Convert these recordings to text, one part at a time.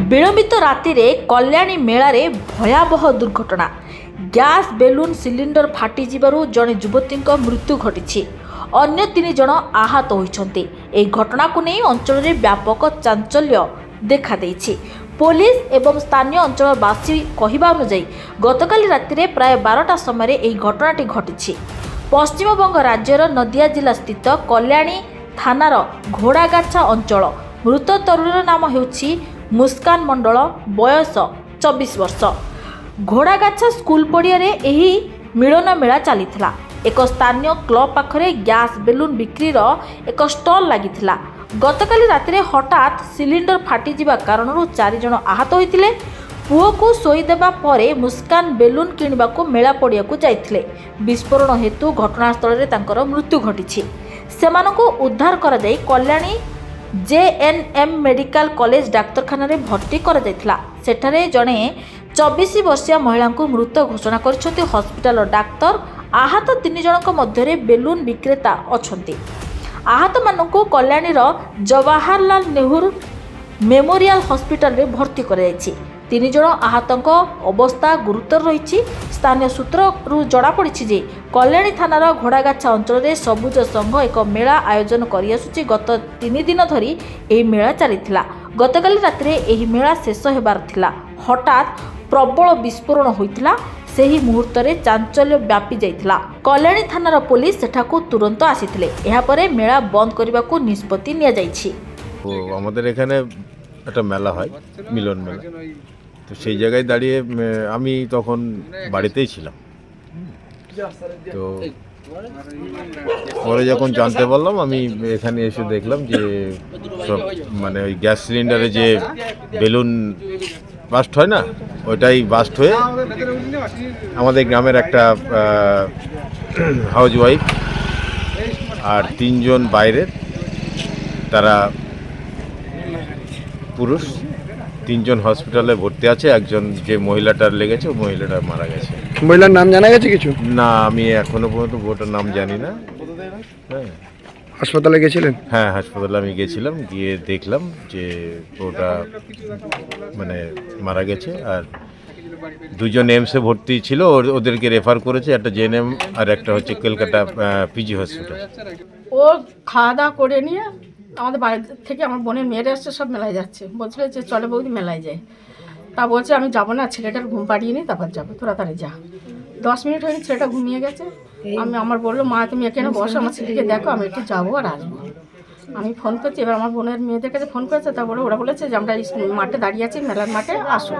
विलंबित राति कल्याणी मेलारे भयावह दुर्घटना। गैस बेलून सिलिंडर फाटी जड़े युवती मृत्यु घटी, अन्य 3 जन आहत होती। यह घटना को नहीं अंचल में व्यापक चांचल्य देखा देइछि। पुलिस एवं स्थानीय अंचलवासी कहवा अनुसार गतकाली राति प्राय 12टा समय यह घटनाटी घटी। पश्चिमबंग राज्यर नदिया जिला स्थित कल्याणी थानार घोड़ागाछा अंचल। मृत तरुणीर नाम हेउछि मुस्कान मंडल, बयस 24 वर्ष। घोड़ागाछा स्कूल पड़िया एही मिलन मेला चलीथिला। एक स्थानीय क्लब पाखरे गैस बेलून बिक्रीर एक स्टल लागिथिला। गतकाली रातिरे हठात सिलिंडर फाटी जिबा कारणरू 4 जन आहत होइतिले। पुओ को शोईदेबा परे मुस्कान बेलून किणवाको मेला पड़िया को जाइथिले। विस्फोरण हेतु घटनास्थल रे तांकर मृत्यु घटिछि। सेमानकु उद्धार करा जाई कल्याणी JNM मेडिकल कॉलेज डाक्तरखाना रे भर्ती करा जायथिला। सेठारे जणे 24 वर्षीय महिला को मृत घोषणा करछथि हॉस्पिटल डाक्तर। आहत 3 जनक मध्यरे बेलून विक्रेता अछंती। आहत मानकु कल्याणीर जवाहरलाल नेहरू मेमोरियल हॉस्पिटल रे भर्ती करा जायछि। 3 जन आहतଙ୍କ अवस्था गुरुतर रही। स्थानीय सूत्रରୁ जଣାपड़ी जे कल्याणी थानार घोड़ागाछा अंचल में सबुज संघ एक मेला आयोजन करिआसुछि। गत 3 दिन धरी यह मेला चलीथिला। गतकाली रातिरे यह मेला शेष हेबार थिला। हठात प्रबल विस्फोरण होइथिला। सेही मुहूर्त में चांचल्य व्यापी जाइथिला। कल्याणी थानार पुलिस सेठाकू तुरंत आसिथिले। एहा परे मेला बंद करिबाकू निष्पत्ति निया जाइछि। আমাদের এখানে একটা মেলা হয়, মিলন মেলা। তো সেই জায়গায় দাঁড়িয়ে আমি তখন বাড়িতেই ছিলাম। তো পরে যখন জানতে পারলাম, আমি এখানে এসে দেখলাম যে সব মানে ওই গ্যাস সিলিন্ডারে যে বেলুন বাস্ট হয় না, ওইটাই বাস্ট হয়ে আমাদের গ্রামের একটা হাউস ওয়াইফ আর 3 জন বাইরের, তারা পুরুষ, 3 জন হসপিটালে ভর্তি আছে। একজন যে মহিলাটার লেগেছে, ওই মহিলাটা মারা গেছে। মহিলার নাম জানা গেছে কিছু? না, আমি এখনো পর্যন্ত ওটার নাম জানি না। হ্যাঁ, হাসপাতালে গেছিলেন? হ্যাঁ, হাসপাতালে আমি গেছিলাম, গিয়ে দেখলাম যে ওটা মানে মারা গেছে। আর 2 জন এমসে ভর্তি ছিল, ওদেরকে রেফার করেছে, একটা জেএনএম আর একটা হচ্ছে কলকাতা পিজি হসপিটাল। ও খাওয়া দাওয়া করে নিয়ে আমাদের বাড়ি থেকে আমার বোনের মেয়েরা এসছে, সব মেলায় যাচ্ছে। বলছিল যে চলে বৌদি মেলায় যায়। তা বলছে আমি যাবো না, ছেলেটার ঘুম পাড়িয়ে নিই, তারপর যাবো, তোরা তাড়াতাড়ি যা। 10 মিনিট হয়নি, ছেলেটা ঘুমিয়ে গেছে। আমার বললো, মা তুমি এখানে বসো, আমার ছেলেকে দেখো, আমি একটু যাবো আর আসবো। আমি ফোন করছি, এবার আমার বোনের মেয়েদের কাছে ফোন করেছে। তারপরে ওরা বলেছে যে আমরা মাঠে দাঁড়িয়ে আছি, মেলার মাঠে আসো।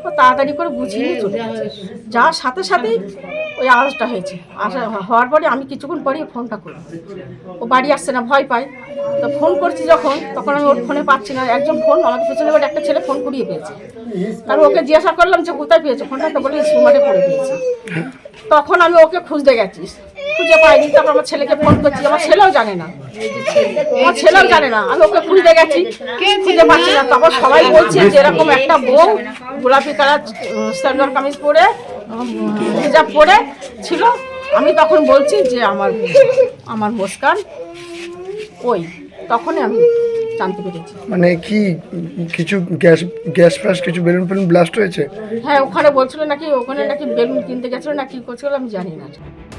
ও তাড়াতাড়ি করে গুছিয়ে নিয়ে চলে গেছে। যাওয়ার সাথে সাথেই ওই আওয়াজটা হয়েছে। হওয়ার পরে আমি কিছুক্ষণ পরে ফোনটা করি, ও বাড়ি আসছে না, ভয় পায়। তো ফোন করছি যখন, তখন আমি ওর ফোনে পাচ্ছি না। একজন ফোন আমাদের পেছনে বাড়ি একটা ছেলে ফোন কুড়িয়ে পেয়েছে। তারপর ওকে জিজ্ঞাসা করলাম যে কোথায় পেয়েছো ফোনটা, তো বলে স্কুল মাঠে পড়ে পেয়েছি। তখন আমি ওকে খুঁজতে গেছি, খুঁজে পাইনি। তারপর আমার ছেলেকে ফোন করছি, আমার ছেলেও জানে না, আমি ওকে খুঁজতে গেছি, খুঁজে পাচ্ছি না। তারপর সবাই বলছে যে এরকম একটা বউ গোলাপি কালার সালোয়ার কামিজ পরে, হিজাব পরে ছিল। আমি তখন বলছি যে আমার মুস্কান ওই, তখনই আমি জানতে পেরেছি। মানে কি কিছু গ্যাস ফ্লাশ, কিছু বেলুন ব্লাস্ট হয়েছে? হ্যাঁ, ওখানে বলছিল নাকি, ওখানে নাকি বেলুন কিনতে গেছিল না, কি করছিল আমি জানি না।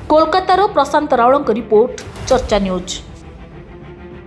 कोलकातार प्रशांत रावल रिपोर्ट, चर्चा न्यूज।